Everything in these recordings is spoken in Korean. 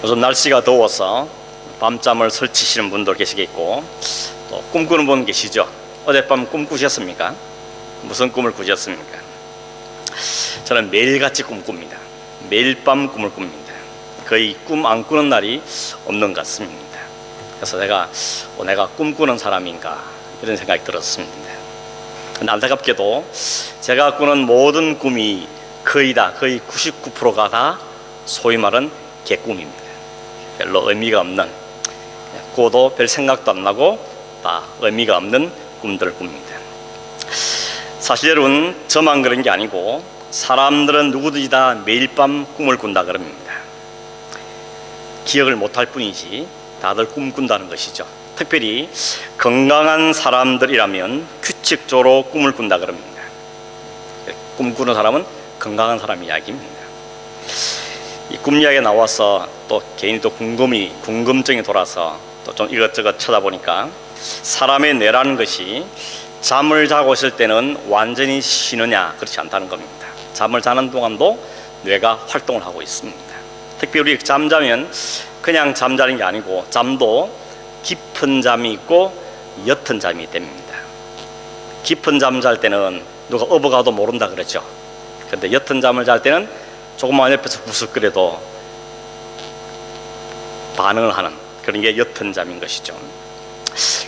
요즘 날씨가 더워서 밤잠을 설치시는 분도 계시겠고 또 꿈꾸는 분 계시죠? 어젯밤 꿈 꾸셨습니까? 무슨 꿈을 꾸셨습니까? 저는 매일같이 꿈꿉니다. 매일 밤 꿈을 꿉니다. 거의 꿈 안 꾸는 날이 없는 것 같습니다. 그래서 내가 꿈꾸는 사람인가 이런 생각이 들었습니다. 근데 안타깝게도 제가 꾸는 모든 꿈이 거의 99%가 다 소위 말은 개꿈입니다. 별로 의미가 없는, 꾸어도 별 생각도 안 나고 다 의미가 없는 꿈들을 꿉니다. 사실 여러분, 저만 그런 게 아니고 사람들은 누구든지 다 매일 밤 꿈을 꾼다 그럽니다. 기억을 못할 뿐이지 다들 꿈꾼다는 것이죠. 특별히 건강한 사람들이라면 규칙적으로 꿈을 꾼다 그럽니다. 꿈꾸는 사람은 건강한 사람 이야기입니다. 이 꿈 이야기가 나와서 또 개인이 또 궁금증이 돌아서 또 좀 이것저것 찾아보니까 사람의 뇌라는 것이 잠을 자고 있을 때는 완전히 쉬느냐, 그렇지 않다는 겁니다. 잠을 자는 동안도 뇌가 활동을 하고 있습니다. 특별히 우리 잠자면 그냥 잠자는 게 아니고 잠도 깊은 잠이 있고 옅은 잠이 됩니다. 깊은 잠 잘 때는 누가 업어가도 모른다 그러죠. 그런데 옅은 잠을 잘 때는 조금만 옆에서 구석거려도 반응을 하는 그런 게 옅은 잠인 것이죠.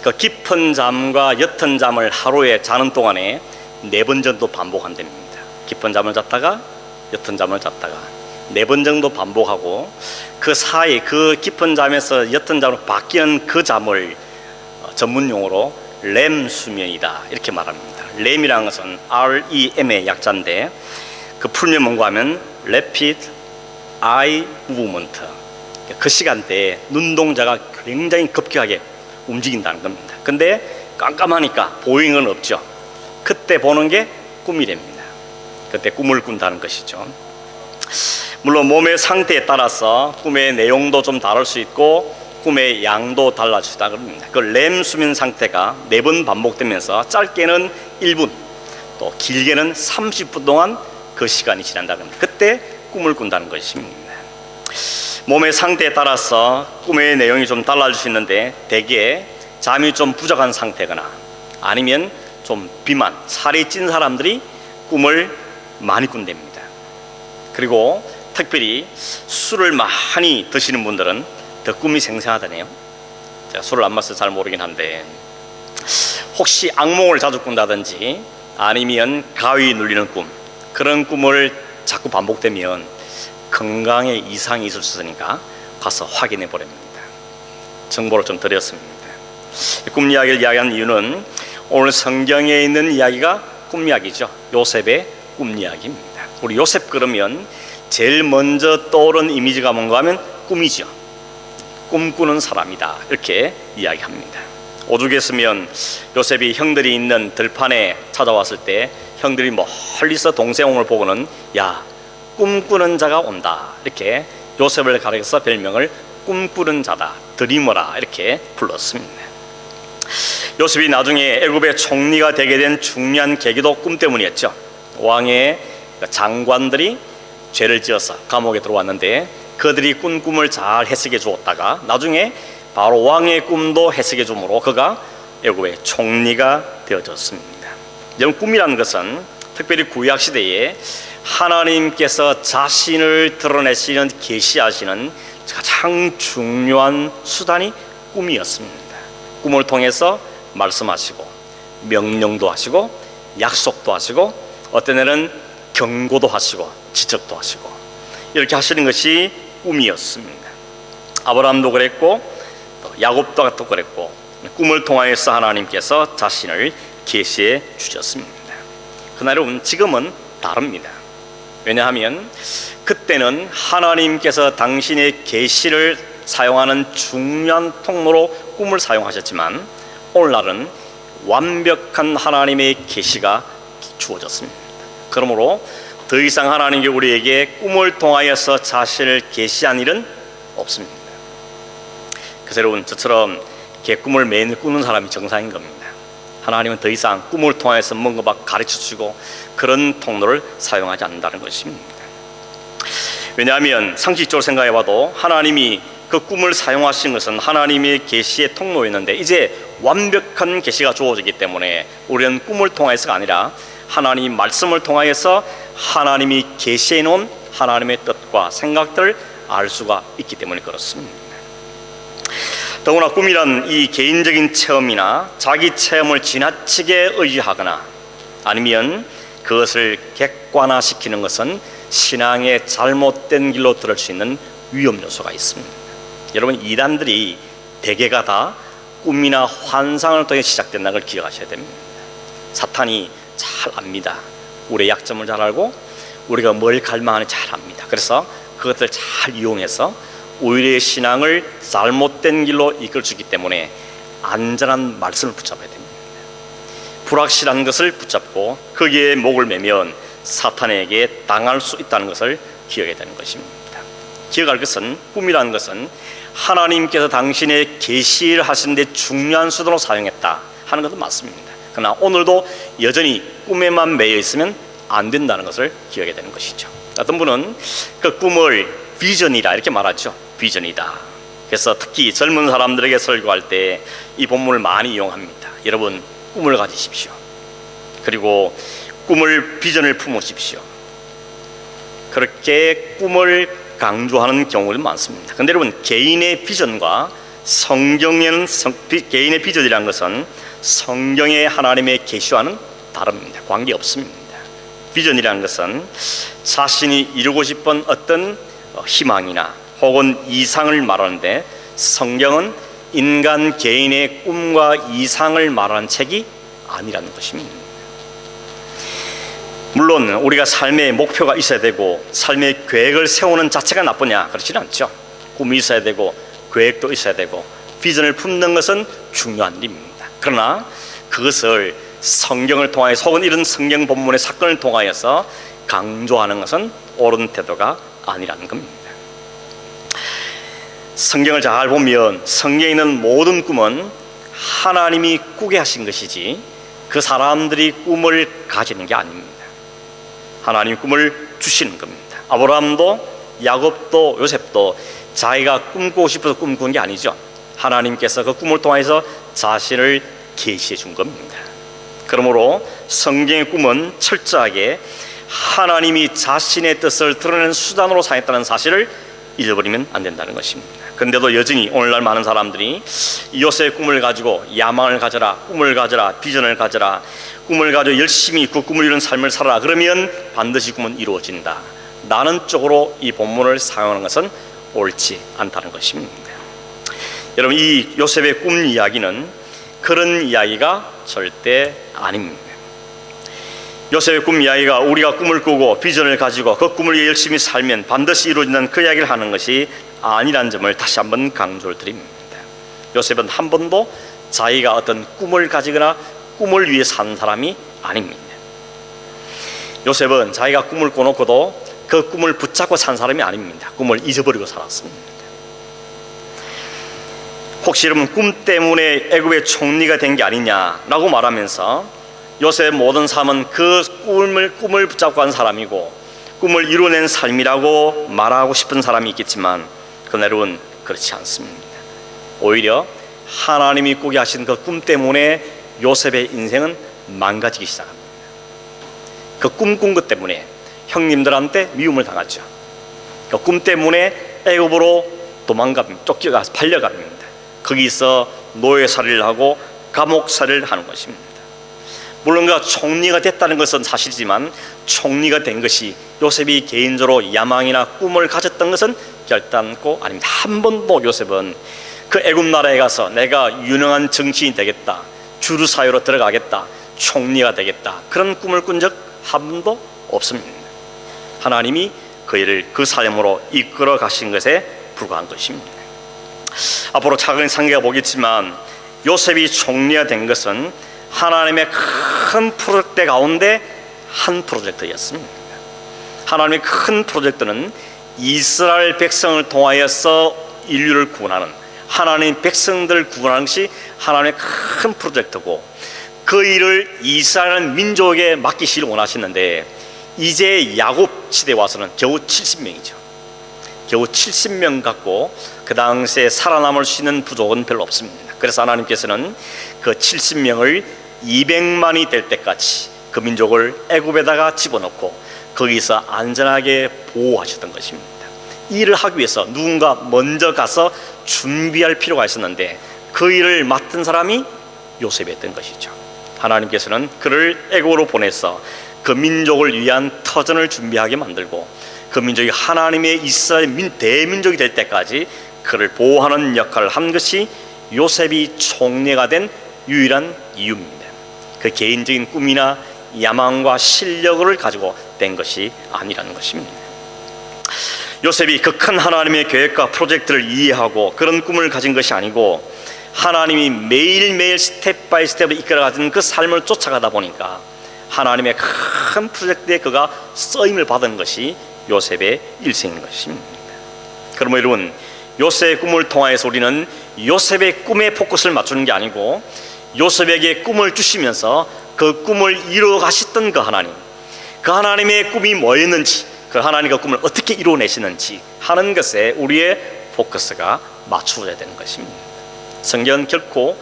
그 깊은 잠과 옅은 잠을 하루에 자는 동안에 4번 정도 반복한답니다. 깊은 잠을 잤다가 옅은 잠을 잤다가 4번 정도 반복하고 그 사이 그 깊은 잠에서 옅은 잠으로 바뀌는 그 잠을 전문 용어로 렘 수면이다 이렇게 말합니다. 렘이라는 것은 REM의 약자인데 그 풀면 뭔가 하면 Rapid Eye Movement, 그 시간대에 눈동자가 굉장히 급격하게 움직인다는 겁니다. 근데 깜깜하니까 보이는 건 없죠. 그때 보는 게 꿈이 됩니다. 그때 꿈을 꾼다는 것이죠. 물론 몸의 상태에 따라서 꿈의 내용도 좀 다를 수 있고 꿈의 양도 달라지다 그럽니다. 그 렘 수면 상태가 4번 반복되면서 짧게는 1분 또 길게는 30분 동안 그 시간이 지난다는 겁니다. 그때 꿈을 꾼다는 것입니다. 몸의 상태에 따라서 꿈의 내용이 좀 달라질 수 있는데 대개 잠이 좀 부족한 상태거나 아니면 좀 비만, 살이 찐 사람들이 꿈을 많이 꾼답니다. 그리고 특별히 술을 많이 드시는 분들은 더 꿈이 생생하다네요. 제가 술을 안 마셔서 잘 모르긴 한데 혹시 악몽을 자주 꾼다든지 아니면 가위 눌리는 꿈, 그런 꿈을 자꾸 반복되면 건강에 이상이 있을 수 있으니까 가서 확인해 보랍니다. 정보를 좀 드렸습니다. 꿈 이야기를 이야기한 이유는 오늘 성경에 있는 이야기가 꿈 이야기죠. 요셉의 꿈 이야기입니다. 우리 요셉 그러면 제일 먼저 떠오르는 이미지가 뭔가 하면 꿈이죠. 꿈꾸는 사람이다 이렇게 이야기합니다. 오죽했으면 요셉이 형들이 있는 들판에 찾아왔을 때 형들이 멀리서 동생을 보고는 야, 꿈꾸는 자가 온다 이렇게 요셉을 가리켜서 별명을 꿈꾸는 자다, 드리머라 이렇게 불렀습니다. 요셉이 나중에 애굽의 총리가 되게 된 중요한 계기도 꿈 때문이었죠. 왕의 장관들이 죄를 지어서 감옥에 들어왔는데 그들이 꾼 꿈을 잘 해석해 주었다가 나중에 바로 왕의 꿈도 해석해 주므로 그가 애굽의 총리가 되어졌습니다. 여러분, 꿈이라는 것은 특별히 구약 시대에 하나님께서 자신을 드러내시는, 계시하시는 가장 중요한 수단이 꿈이었습니다. 꿈을 통해서 말씀하시고 명령도 하시고 약속도 하시고 어떤 애는 경고도 하시고 지적도 하시고 이렇게 하시는 것이 꿈이었습니다. 아브라함도 그랬고 또 야곱도 그랬고 꿈을 통하여서 하나님께서 자신을 계시해 주셨습니다. 그러나 여러분, 지금은 다릅니다. 왜냐하면 그때는 하나님께서 당신의 계시를 사용하는 중요한 통로로 꿈을 사용하셨지만 오늘날은 완벽한 하나님의 계시가 주어졌습니다. 그러므로 더 이상 하나님께 우리에게 꿈을 통하여서 자신을 계시한 일은 없습니다. 그래서 여러분, 저처럼 개꿈을 매일 꾸는 사람이 정상인 겁니다. 하나님은 더 이상 꿈을 통해서 뭔가 막 가르쳐 주시고 그런 통로를 사용하지 않는다는 것입니다. 왜냐하면 상식적으로 생각해봐도 하나님이 그 꿈을 사용하신 것은 하나님의 계시의 통로였는데 이제 완벽한 계시가 주어지기 때문에 우리는 꿈을 통해서가 아니라 하나님 말씀을 통하여서 하나님이 계시해 놓은 하나님의 뜻과 생각들을 알 수가 있기 때문에 그렇습니다. 더구나 꿈이란 이 개인적인 체험이나 자기 체험을 지나치게 의지하거나 아니면 그것을 객관화시키는 것은 신앙의 잘못된 길로 들을 수 있는 위험 요소가 있습니다. 여러분, 이단들이 대개가 다 꿈이나 환상을 통해 시작된다는 걸 기억하셔야 됩니다. 사탄이 잘 압니다. 우리의 약점을 잘 알고 우리가 뭘 갈망하는지 잘 압니다. 그래서 그것들 잘 이용해서 오히려 신앙을 잘못된 길로 이끌어주기 때문에 안전한 말씀을 붙잡아야 됩니다. 불확실한 것을 붙잡고 거기에 목을 매면 사탄에게 당할 수 있다는 것을 기억해야 되는 것입니다. 기억할 것은 꿈이라는 것은 하나님께서 당신의 계시를 하시는 데 중요한 수단으로 사용했다 하는 것도 맞습니다. 그러나 오늘도 여전히 꿈에만 매여 있으면 안 된다는 것을 기억해야 되는 것이죠. 어떤 분은 그 꿈을 비전이다 이렇게 말하죠. 비전이다. 그래서 특히 젊은 사람들에게 설교할 때 이 본문을 많이 이용합니다. 여러분, 꿈을 가지십시오. 그리고 꿈을 비전을 품으십시오. 그렇게 꿈을 강조하는 경우도 많습니다. 그런데 여러분, 개인의 비전과 성경에는 개인의 비전이라는 것은 성경의 하나님의 계시와는 다릅니다. 관계없습니다. 비전이라는 것은 자신이 이루고 싶은 어떤 희망이나 혹은 이상을 말하는데 성경은 인간 개인의 꿈과 이상을 말하는 책이 아니라는 것입니다. 물론 우리가 삶의 목표가 있어야 되고 삶의 계획을 세우는 자체가 나쁘냐, 그렇지는 않죠. 꿈이 있어야 되고 계획도 있어야 되고 비전을 품는 것은 중요한 일입니다. 그러나 그것을 성경을 통하여서 혹은 이런 성경 본문의 사건을 통하여서 강조하는 것은 옳은 태도가 아니라는 겁니다. 성경을 잘 보면 성경에 있는 모든 꿈은 하나님이 꾸게 하신 것이지 그 사람들이 꿈을 가지는 게 아닙니다. 하나님이 꿈을 주시는 겁니다. 아브라함도 야곱도 요셉도 자기가 꿈꾸고 싶어서 꿈꾼 게 아니죠. 하나님께서 그 꿈을 통해서 자신을 계시해 준 겁니다. 그러므로 성경의 꿈은 철저하게 하나님이 자신의 뜻을 드러내는 수단으로 사용했다는 사실을 잊어버리면 안 된다는 것입니다. 그런데도 여전히 오늘날 많은 사람들이 요셉의 꿈을 가지고 야망을 가져라, 꿈을 가져라, 비전을 가져라, 꿈을 가지고 열심히 그 꿈을 이루는 삶을 살아라, 그러면 반드시 꿈은 이루어진다 라는 쪽으로 이 본문을 사용하는 것은 옳지 않다는 것입니다. 여러분, 이 요셉의 꿈 이야기는 그런 이야기가 절대 아닙니다. 요셉의 꿈 이야기가 우리가 꿈을 꾸고 비전을 가지고 그 꿈을 위해 열심히 살면 반드시 이루어진다는 그 이야기를 하는 것이 아니라는 점을 다시 한번 강조를 드립니다. 요셉은 한 번도 자기가 어떤 꿈을 가지거나 꿈을 위해 산 사람이 아닙니다. 요셉은 자기가 꿈을 꿔놓고도 그 꿈을 붙잡고 산 사람이 아닙니다. 꿈을 잊어버리고 살았습니다. 혹시 여러분 꿈 때문에 애굽의 총리가 된 게 아니냐라고 말하면서 요셉의 모든 삶은 그 꿈을 붙잡고 한 사람이고 꿈을 이루어낸 삶이라고 말하고 싶은 사람이 있겠지만 그러나 여러분, 그렇지 않습니다. 오히려 하나님이 꾸게 하신 그 꿈 때문에 요셉의 인생은 망가지기 시작합니다. 그 꿈 꾼 것 때문에 형님들한테 미움을 당하죠. 그 꿈 때문에 애굽으로 도망갑니다. 쫓겨가서 팔려갑니다. 거기서 노예살이를 하고 감옥살이를 하는 것입니다. 물론 그 총리가 됐다는 것은 사실이지만 총리가 된 것이 요셉이 개인적으로 야망이나 꿈을 가졌던 것은 결단코 아닙니다. 한 번도 요셉은 그 애굽 나라에 가서 내가 유능한 정치인이 되겠다, 주류 사회로 들어가겠다, 총리가 되겠다, 그런 꿈을 꾼 적 한 번도 없습니다. 하나님이 그 일을 그 삶으로 이끌어 가신 것에 불과한 것입니다. 앞으로 차근히 상기해 보겠지만 요셉이 총리가 된 것은 하나님의 큰 프로젝트 가운데 한 프로젝트였습니다. 하나님의 큰 프로젝트는 이스라엘 백성을 통하여서 인류를 구원하는, 하나님 백성들을 구원하는 것이 하나님의 큰 프로젝트고 그 일을 이스라엘 민족에게 맡기시길 원하시는데 이제 야곱 시대에 와서는 겨우 70명이죠. 겨우 70명 갖고 그 당시에 살아남을 수 있는 부족은 별로 없습니다. 그래서 하나님께서는 그 70명을 200만이 될 때까지 그 민족을 애굽에다가 집어넣고 거기서 안전하게 보호하셨던 것입니다. 이 일을 하기 위해서 누군가 먼저 가서 준비할 필요가 있었는데 그 일을 맡은 사람이 요셉이었던 것이죠. 하나님께서는 그를 애굽으로 보내서 그 민족을 위한 터전을 준비하게 만들고 그 민족이 하나님의 이스라엘 대민족이 될 때까지 그를 보호하는 역할을 한 것이 요셉이 총리가 된 유일한 이유입니다. 그 개인적인 꿈이나 야망과 실력을 가지고 된 것이 아니라는 것입니다. 요셉이 그 큰 하나님의 계획과 프로젝트를 이해하고 그런 꿈을 가진 것이 아니고 하나님이 매일매일 스텝 바이 스텝을 이끌어가는 그 삶을 쫓아가다 보니까 하나님의 큰 프로젝트에 그가 쓰임을 받은 것이 요셉의 일생인 것입니다. 그러면 여러분, 요셉의 꿈을 통하여서 우리는 요셉의 꿈에 포커스를 맞추는 게 아니고 요셉에게 꿈을 주시면서 그 꿈을 이루어 가셨던 그 하나님, 그 하나님의 꿈이 뭐였는지, 그 하나님의 꿈을 어떻게 이루어내시는지 하는 것에 우리의 포커스가 맞추어져야 되는 것입니다. 성경은 결코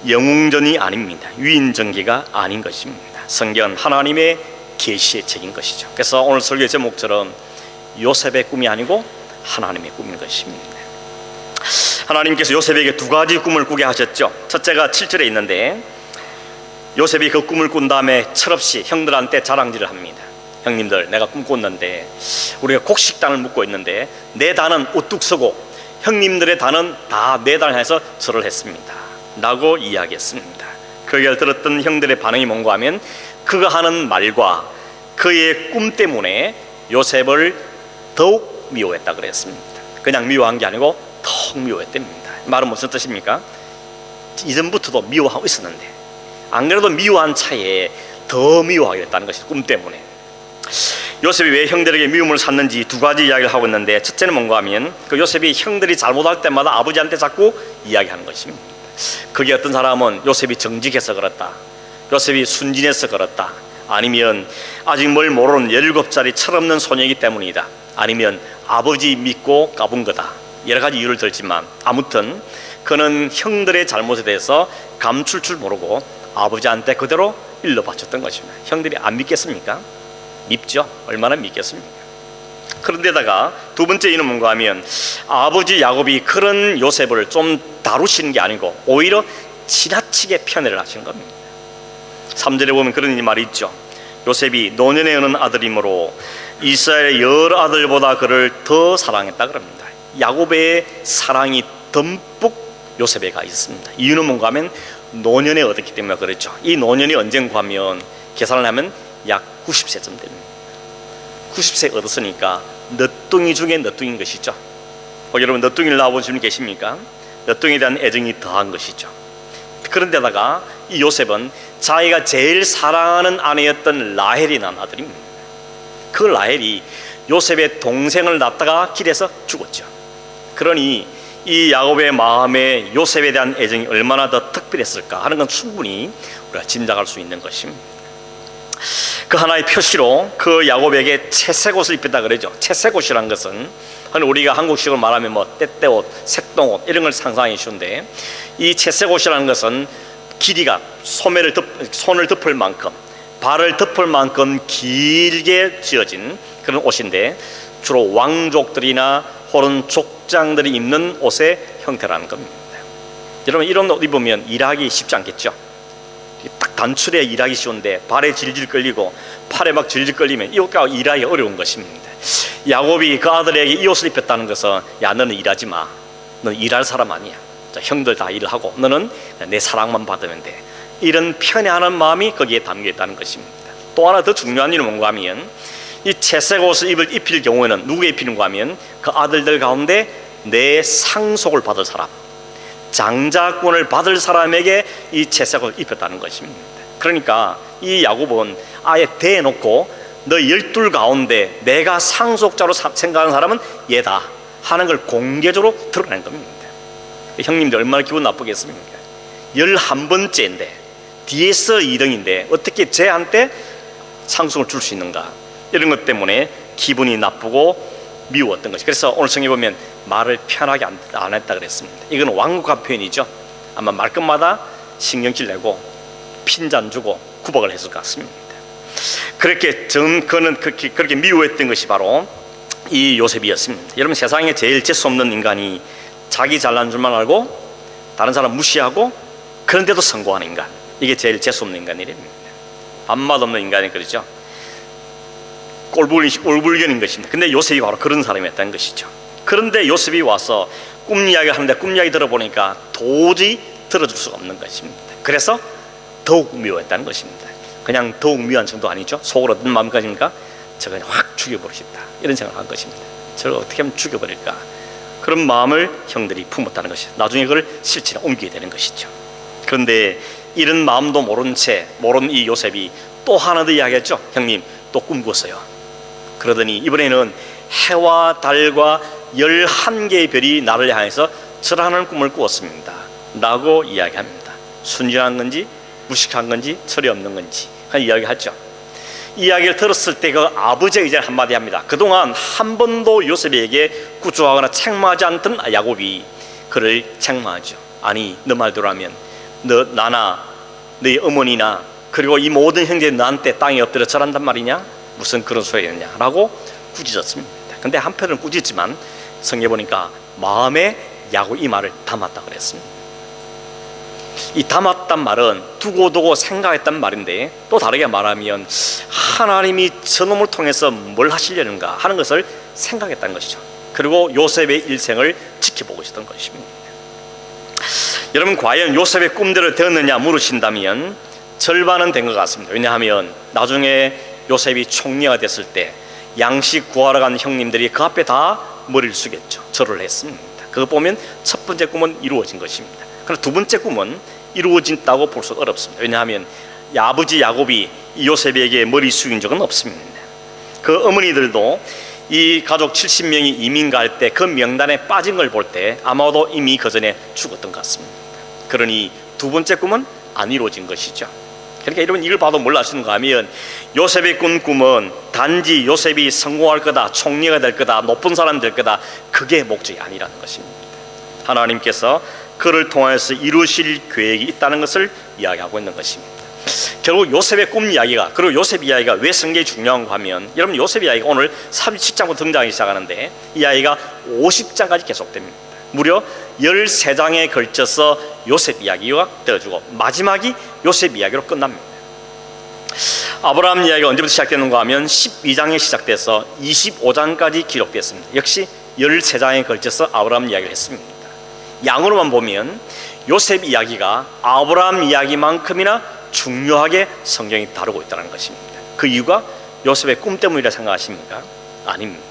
영웅전이 아닙니다. 위인전기가 아닌 것입니다. 성경은 하나님의 계시의 책인 것이죠. 그래서 오늘 설교 제목처럼 요셉의 꿈이 아니고 하나님의 꿈인 것입니다. 하나님께서 요셉에게 두 가지 꿈을 꾸게 하셨죠. 첫째가 7절에 있는데 요셉이 그 꿈을 꾼 다음에 철없이 형들한테 자랑질을 합니다. 형님들, 내가 꿈 꿨는데 우리가 곡식단을 묶고 있는데 내 단은 우뚝 서고 형님들의 단은 다 내 단을 해서 절을 했습니다 라고 이야기했습니다. 그 얘기를 들었던 형들의 반응이 뭔가 하면 그가 하는 말과 그의 꿈 때문에 요셉을 더욱 미워했다 그랬습니다. 그냥 미워한 게 아니고 더욱 미워했답니다. 말은 무슨 뜻입니까? 이전부터도 미워하고 있었는데 안 그래도 미워한 차에 더 미워하게 됐다는 것이 꿈 때문에. 요셉이 왜 형들에게 미움을 샀는지 두 가지 이야기를 하고 있는데 첫째는 뭔가 하면 그 요셉이 형들이 잘못할 때마다 아버지한테 자꾸 이야기하는 것입니다. 그게 어떤 사람은 요셉이 정직해서 그렇다, 요셉이 순진해서 그렇다, 아니면 아직 뭘 모르는 17살이 철없는 소녀이기 때문이다, 아니면 아버지 믿고 까본 거다, 여러 가지 이유를 들지만 아무튼 그는 형들의 잘못에 대해서 감출 줄 모르고 아버지한테 그대로 일러 바쳤던 것입니다. 형들이 안 믿겠습니까? 믿죠. 얼마나 믿겠습니까? 그런데다가 두 번째 이유는 뭔가 하면 아버지 야곱이 그런 요셉을 좀 다루시는 게 아니고 오히려 지나치게 편애를 하신 겁니다. 3절에 보면 그런 말이 있죠. 요셉이 노년에 얻는 아들이므로 이스라엘의 여러 아들보다 그를 더 사랑했다 그럽니다. 야곱의 사랑이 듬뿍 요셉에 가 있습니다. 이유는 뭔가 하면 노년에 얻었기 때문에 그렇죠. 이 노년이 언젠가 하면 계산을 하면 약 90세쯤 됩니다. 90세 얻었으니까 너뚱이 중에 너뚱인 것이죠. 여러분, 너뚱이를 낳아본 분 계십니까? 너뚱이에 대한 애정이 더한 것이죠. 그런데다가 이 요셉은 자기가 제일 사랑하는 아내였던 라헬이 낳은 아들입니다. 그 라헬이 요셉의 동생을 낳다가 길에서 죽었죠. 그러니 이 야곱의 마음에 요셉에 대한 애정이 얼마나 더 특별했을까 하는 건 충분히 우리가 짐작할 수 있는 것입니다. 그 하나의 표시로 그 야곱에게 채색 옷을 입혔다 그러죠. 채색 옷이란 것은 우리가 한국식으로 말하면 뭐 떼떼옷, 색동옷 이런 걸 상상해 주는데 이 채색 옷이라는 것은 길이가 손을 덮을 만큼, 발을 덮을 만큼 길게 지어진 그런 옷인데 주로 왕족들이나 혹은 족장들이 입는 옷의 형태라는 겁니다. 여러분, 이런 옷 입으면 일하기 쉽지 않겠죠? 딱 단추에 일하기 쉬운데 발에 질질 끌리고 팔에 막 질질 끌리면 이 옷과 일하기 어려운 것입니다. 야곱이 그 아들에게 이 옷을 입혔다는 것은 야, 너는 일하지 마, 너는 일할 사람 아니야, 자, 형들 다 일을 하고 너는 내 사랑만 받으면 돼, 이런 편애하는 마음이 거기에 담겨 있다는 것입니다. 또 하나 더 중요한 일은 뭔가 하면 이 채색 옷을 입힐 경우에는 누구에 입히는가 하면 그 아들들 가운데 내 상속을 받을 사람, 장자권을 받을 사람에게 이 채색을 입혔다는 것입니다. 그러니까 이 야곱은 아예 대놓고 너 12 가운데 내가 상속자로 생각하는 사람은 얘다 하는 걸 공개적으로 드러낸 겁니다. 형님들 얼마나 기분 나쁘겠습니까? 11번째인데 뒤에서 2등인데 어떻게 쟤한테 상속을 줄 수 있는가, 이런 것 때문에 기분이 나쁘고 미웠던 것이. 그래서 오늘 성경에 보면 말을 편하게 안 했다 그랬습니다. 이건 완곡한 표현이죠. 아마 말끝마다 신경질 내고 핀잔 주고 구박을 했을 것 같습니다. 그렇게 그는 그렇게 미워했던 것이 바로 이 요셉이었습니다. 여러분, 세상에 제일 재수 없는 인간이 자기 잘난 줄만 알고 다른 사람 무시하고 그런데도 성공하는 인간, 이게 제일 재수 없는 인간이랍니다. 밥맛 없는 인간이 그러죠. 꼴불견인 것입니다. 근데 요셉이 바로 그런 사람이었다는 것이죠. 그런데 요셉이 와서 꿈 이야기를 하는데 꿈 이야기 들어보니까 도저히 들어줄 수가 없는 것입니다. 그래서 더욱 미워했다는 것입니다. 그냥 더욱 미워한 정도 아니죠. 속으로 어떤 마음까지입니까? 저 그냥 확 죽여버리고 싶다, 이런 생각을 한 것입니다. 저를 어떻게 하면 죽여버릴까, 그런 마음을 형들이 품었다는 것이죠. 나중에 그걸 실체로 옮기게 되는 것이죠. 그런데 이런 마음도 모른 이 요셉이 또 하나 더 이야기했죠. 형님, 또 꿈 꿨어요. 그러더니 이번에는 해와 달과 11개의 별이 나를 향해서 절하는 꿈을 꾸었습니다 라고 이야기합니다. 순진한 건지 무식한 건지 철이 없는 건지 그냥 이야기하죠. 이야기를 들었을 때 그 아버지가 이제 한마디 합니다. 그동안 한 번도 요셉에게 구조하거나 책망하지 않던 야곱이 그를 책망하죠. 아니, 너 말대로 하면 나나 너희 어머니나 그리고 이 모든 형제 나한테 땅에 엎드려 절한단 말이냐, 무슨 그런 소리였냐 라고 꾸짖었습니다. 근데 한편으로는 꾸짖지만 성경에 보니까 마음에 야곱 이 말을 담았다 그랬습니다. 이 담았단 말은 두고두고 생각했단 말인데, 또 다르게 말하면 하나님이 저놈을 통해서 뭘 하시려는가 하는 것을 생각했다는 것이죠. 그리고 요셉의 일생을 지켜보고 있었던 것입니다. 여러분, 과연 요셉의 꿈대로 되었느냐 물으신다면 절반은 된 것 같습니다. 왜냐하면 나중에 요셉이 총리가 됐을 때 양식 구하러 간 형님들이 그 앞에 다 머리를 숙였죠. 절을 했습니다. 그거 보면 첫 번째 꿈은 이루어진 것입니다. 그러나 두 번째 꿈은 이루어진다고 볼 수 어렵습니다. 왜냐하면 아버지 야곱이 요셉에게 머리 숙인 적은 없습니다. 그 어머니들도 이 가족 70명이 이민 갈 때 그 명단에 빠진 걸 볼 때 아마도 이미 그 전에 죽었던 것 같습니다. 그러니 두 번째 꿈은 안 이루어진 것이죠. 그러니까 여러분, 이걸 봐도 뭘 아시는가 하면 요셉의 꾼 꿈은 단지 요셉이 성공할 거다, 총리가 될 거다, 높은 사람 될 거다, 그게 목적이 아니라는 것입니다. 하나님께서 그를 통해서 이루실 계획이 있다는 것을 이야기하고 있는 것입니다. 결국 요셉의 꿈 이야기가, 그리고 요셉 이야기가 왜 성경이 중요한가 하면, 여러분, 요셉 이야기가 오늘 37장부터 등장하기 시작하는데 이 이야기가 50장까지 계속됩니다. 무려 13장에 걸쳐서 요셉 이야기가 되어주고 마지막이 요셉 이야기로 끝납니다. 아브라함 이야기가 언제부터 시작되는가 하면 12장에 시작돼서 25장까지 기록됐습니다. 역시 13장에 걸쳐서 아브라함 이야기를 했습니다. 양으로만 보면 요셉 이야기가 아브라함 이야기만큼이나 중요하게 성경이 다루고 있다는 것입니다. 그 이유가 요셉의 꿈 때문이라 생각하십니까? 아닙니다.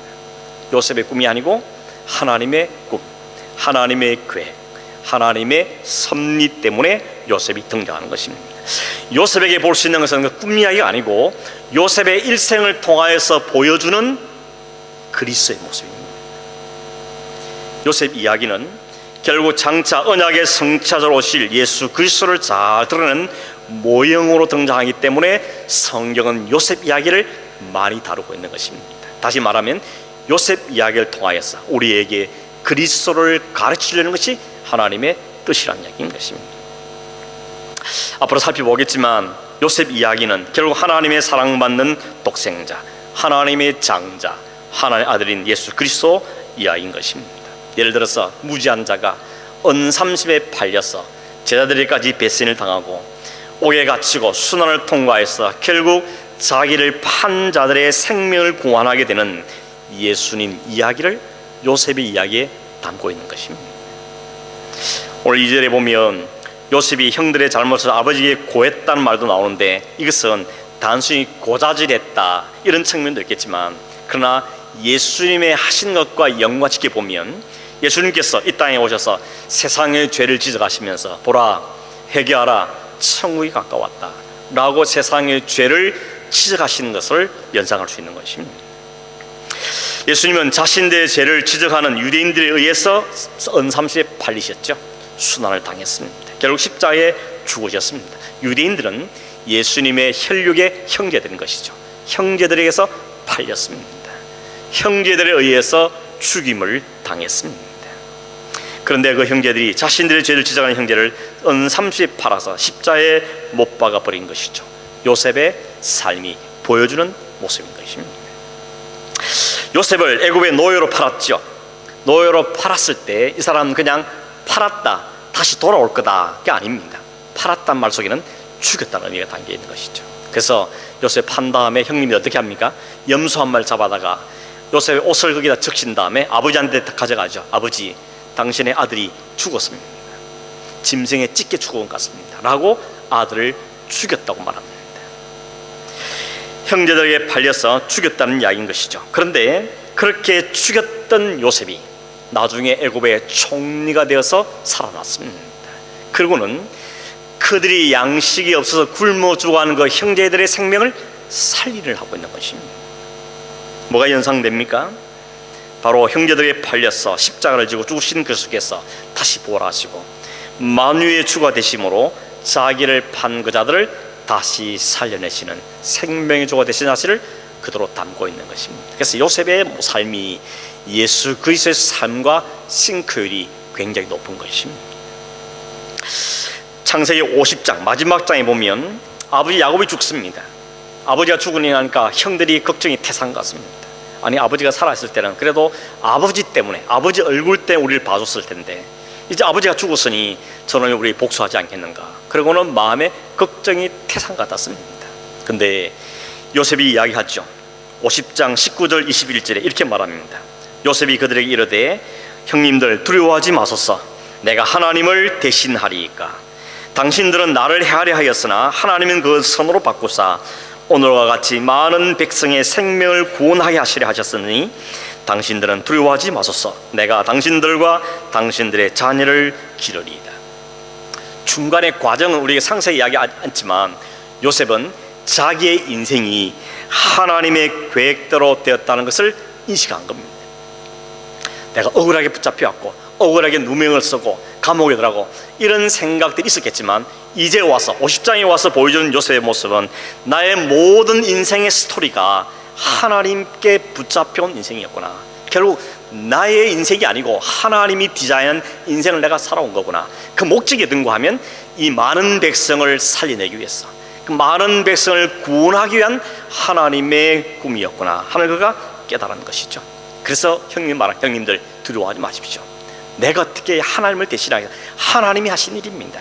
요셉의 꿈이 아니고 하나님의 꿈, 하나님의 계획, 하나님의 섭리 때문에 요셉이 등장하는 것입니다. 요셉에게 볼 수 있는 것은 그 꿈 이야기가 아니고 요셉의 일생을 통하여서 보여주는 그리스도의 모습입니다. 요셉 이야기는 결국 장차 언약의 성취자로 오실 예수 그리스도를 잘 드러내는 모형으로 등장하기 때문에 성경은 요셉 이야기를 많이 다루고 있는 것입니다. 다시 말하면 요셉 이야기를 통하여서 우리에게 그리스도를 가르치려는 것이 하나님의 뜻이라는 이야기인 것입니다. 앞으로 살펴보겠지만 요셉 이야기는 결국 하나님의 사랑받는 독생자, 하나님의 장자, 하나님의 아들인 예수 그리스도 이야기인 것입니다. 예를 들어서 무지한 자가 언삼십에 팔려서 제자들에게까지 배신을 당하고 옥에 갇히고 순환을 통과해서 결국 자기를 판 자들의 생명을 구원하게 되는 예수님 이야기를 요셉의 이야기에 담고 있는 것입니다. 오늘 2절에 보면 요셉이 형들의 잘못을 아버지에게 고했다는 말도 나오는데 이것은 단순히 고자질했다 이런 측면도 있겠지만, 그러나 예수님의 하신 것과 연관시켜 보면 예수님께서 이 땅에 오셔서 세상의 죄를 지적하시면서 보라, 회개하라, 천국이 가까웠다 라고 세상의 죄를 지적하시는 것을 연상할 수 있는 것입니다. 예수님은 자신들의 죄를 지적하는 유대인들에 의해서 언삼시에 팔리셨죠. 순환을 당했습니다. 결국 십자가에 죽으셨습니다. 유대인들은 예수님의 혈육의 형제들인 것이죠. 형제들에게서 팔렸습니다. 형제들에 의해서 죽임을 당했습니다. 그런데 그 형제들이 자신들의 죄를 지적하는 형제를 은삼시에 팔아서 십자에 못 박아 버린 것이죠. 요셉의 삶이 보여주는 모습인 것입니다. 요셉을 애굽의 노예로 팔았죠. 노예로 팔았을 때 이 사람은 그냥 팔았다, 다시 돌아올 거다가 아닙니다. 팔았단 말 속에는 죽였다는 의미가 담겨 있는 것이죠. 그래서 요셉 판 다음에 형님이 어떻게 합니까? 염소 한 마리 잡아다가 요셉의 옷을 거기다 적신 다음에 아버지한테 가져가죠. 아버지, 당신의 아들이 죽었습니다. 짐승에 찢겨 죽은 것 같습니다 라고 아들을 죽였다고 말합니다. 형제들에게 팔려서 죽였다는 이야기인 것이죠. 그런데 그렇게 죽였던 요셉이 나중에 애굽의 총리가 되어서 살아났습니다. 그리고는 그들이 양식이 없어서 굶어 죽어가는 그 형제들의 생명을 살리를 하고 있는 것입니다. 뭐가 연상됩니까? 바로 형제들에게 팔려서 십자가를 지고 죽으신 그리스도께서 다시 부활하시고 만유의 주가 되심으로 자기를 판 그 자들을 다시 살려내시는 생명의 주가 되신 사실을 그대로 담고 있는 것입니다. 그래서 요셉의 삶이 예수 그리스도의 삶과 싱크율이 굉장히 높은 것입니다. 창세기 50장 마지막 장에 보면 아버지 야곱이 죽습니다. 아버지가 죽으니까 형들이 걱정이 태산 같습니다. 아니, 아버지가 살아있을 때는 그래도 아버지 때문에, 아버지 얼굴 때문에 우리를 봐줬을 텐데 이제 아버지가 죽었으니 저는 우리 복수하지 않겠는가. 그러고는 마음에 걱정이 태산 같았습니다. 근데 요셉이 이야기하죠. 50장 19절 21절에 이렇게 말합니다. 요셉이 그들에게 이르되 형님들 두려워하지 마소서. 내가 하나님을 대신하리이까. 당신들은 나를 해하려 하였으나 하나님은 그 선으로 바꾸사 오늘과 같이 많은 백성의 생명을 구원하게 하시려 하셨으니 당신들은 두려워하지 마소서. 내가 당신들과 당신들의 자녀를 기르리이다. 중간의 과정은 우리가 상세히 이야기하지 않지만 요셉은 자기의 인생이 하나님의 계획대로 되었다는 것을 인식한 겁니다. 내가 억울하게 붙잡혀왔고 억울하게 누명을 쓰고 감옥에 들어가고 이런 생각들이 있었겠지만 이제 와서 50장에 와서 보여주는 요셉의 모습은 나의 모든 인생의 스토리가 하나님께 붙잡혀온 인생이었구나. 결국 나의 인생이 아니고 하나님이 디자인한 인생을 내가 살아온 거구나. 그 목적이 등고하면 이 많은 백성을 살려내기 위해서, 그 많은 백성을 구원하기 위한 하나님의 꿈이었구나 하는 그가 깨달은 것이죠. 그래서 형님 말한 형님들 두려워하지 마십시오. 내가 어떻게 하나님을 대신하겠다. 하나님이 하신 일입니다.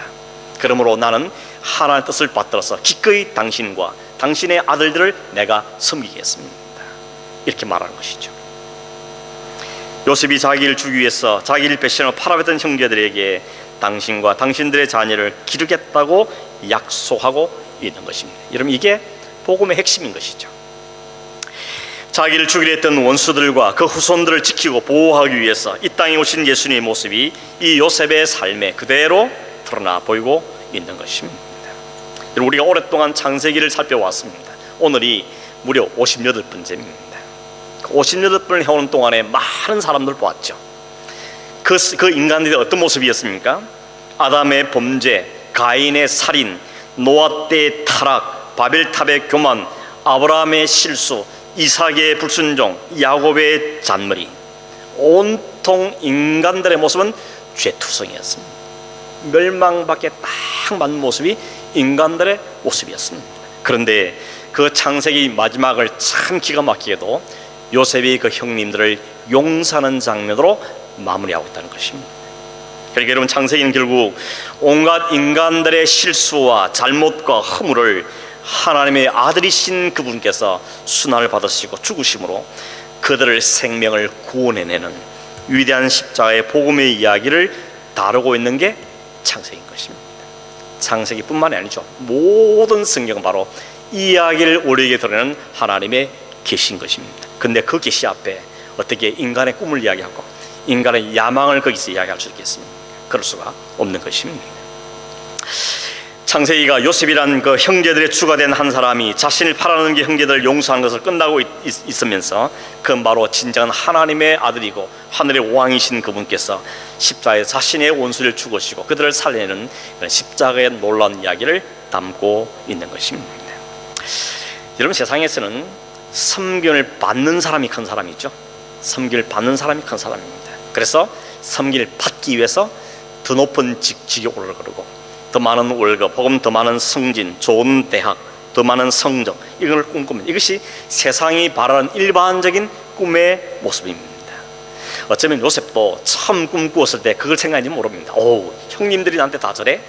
그러므로 나는 하나님의 뜻을 받들어서 기꺼이 당신과 당신의 아들들을 내가 섬기겠습니다. 이렇게 말하는 것이죠. 요셉이 자기를 주기 위해서 자기를 배신하고 팔아버렸던 형제들에게 당신과 당신들의 자녀를 기르겠다고 약속하고 있는 것입니다. 여러분, 이게 복음의 핵심인 것이죠. 자기를 죽이려 했던 원수들과 그 후손들을 지키고 보호하기 위해서 이 땅에 오신 예수님의 모습이 이 요셉의 삶에 그대로 드러나 보이고 있는 것입니다. 우리가 오랫동안 창세기를 살펴왔습니다. 오늘이 무려 58번째입니다. 58번을 해오는 동안에 많은 사람들 보았죠. 그 인간들이 어떤 모습이었습니까? 아담의 범죄, 가인의 살인, 노아 때의 타락, 바벨탑의 교만, 아브라함의 실수, 이삭의 불순종, 야곱의 잔머리, 온통 인간들의 모습은 죄투성이었습니다. 멸망밖에 딱 맞는 모습이 인간들의 모습이었습니다. 그런데 그 창세기 마지막을 참 기가 막히게도 요셉이 그 형님들을 용서하는 장면으로 마무리하고 있다는 것입니다. 그러니까 여러분, 창세기는 결국 온갖 인간들의 실수와 잘못과 허물을 하나님의 아들이신 그분께서 순환을 받으시고 죽으심으로 그들을 생명을 구원해내는 위대한 십자가의 복음의 이야기를 다루고 있는 게 창세기인 것입니다. 창세기뿐만이 아니죠. 모든 성경은 바로 이 이야기를 우리에게 드러내는 하나님의 계시인 것입니다. 근데 그 계시 앞에 어떻게 인간의 꿈을 이야기하고 인간의 야망을 거기서 이야기할 수 있겠습니까? 그럴 수가 없는 것입니다. 창세기가 요셉이란 그 형제들의 주가 된 한 사람이 자신을 팔아넘긴 형제들을 용서한 것을 끝나고 있으면서 그 바로 진정한 하나님의 아들이고 하늘의 왕이신 그분께서 십자가에 자신의 원수를 죽으시고 그들을 살려내는 십자가의 놀라운 이야기를 담고 있는 것입니다. 여러분, 세상에서는 섬김을 받는 사람이 큰 사람이죠. 섬김을 받는 사람이 큰 사람입니다. 그래서 섬김을 받기 위해서 더 높은 직역을 오르고 더 많은 월급, 혹은 더 많은 승진, 좋은 대학, 더 많은 성적, 이걸 꿈꾸면 이것이 세상이 바라는 일반적인 꿈의 모습입니다. 어쩌면 요셉도 처음 꿈꾸었을 때 그걸 생각하는지 모릅니다. 오, 형님들이 나한테 다 저래?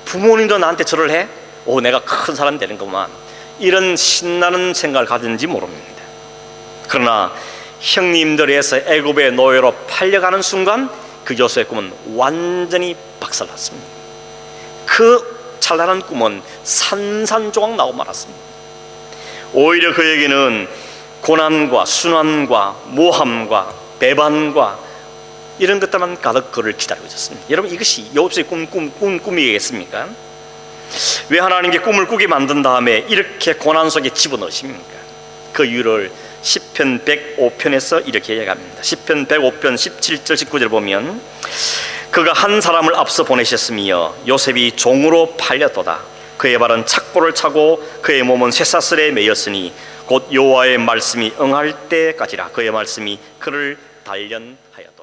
부모님도 나한테 저를 해? 오, 내가 큰 사람 되는 거구만. 이런 신나는 생각을 가졌는지 모릅니다. 그러나 형님들에서 애굽의 노예로 팔려가는 순간 그 요셉의 꿈은 완전히 박살났습니다. 그 찬란한 꿈은 산산조각 나고 말았습니다. 오히려 그에게는 고난과 순환과 모함과 배반과 이런 것들만 가득 그를 기다리고 있었습니다. 여러분, 이것이 요셉의 꿈이겠습니까? 왜 하나님께 꿈을 꾸게 만든 다음에 이렇게 고난 속에 집어넣으십니까? 그 이유를 시편 105편에서 이렇게 얘기합니다. 시편 105편 17절 19절 보면, 그가 한 사람을 앞서 보내셨으며 요셉이 종으로 팔렸도다. 그의 발은 착고를 차고 그의 몸은 쇠사슬에 매였으니 곧 여호와의 말씀이 응할 때까지라. 그의 말씀이 그를 단련하였다.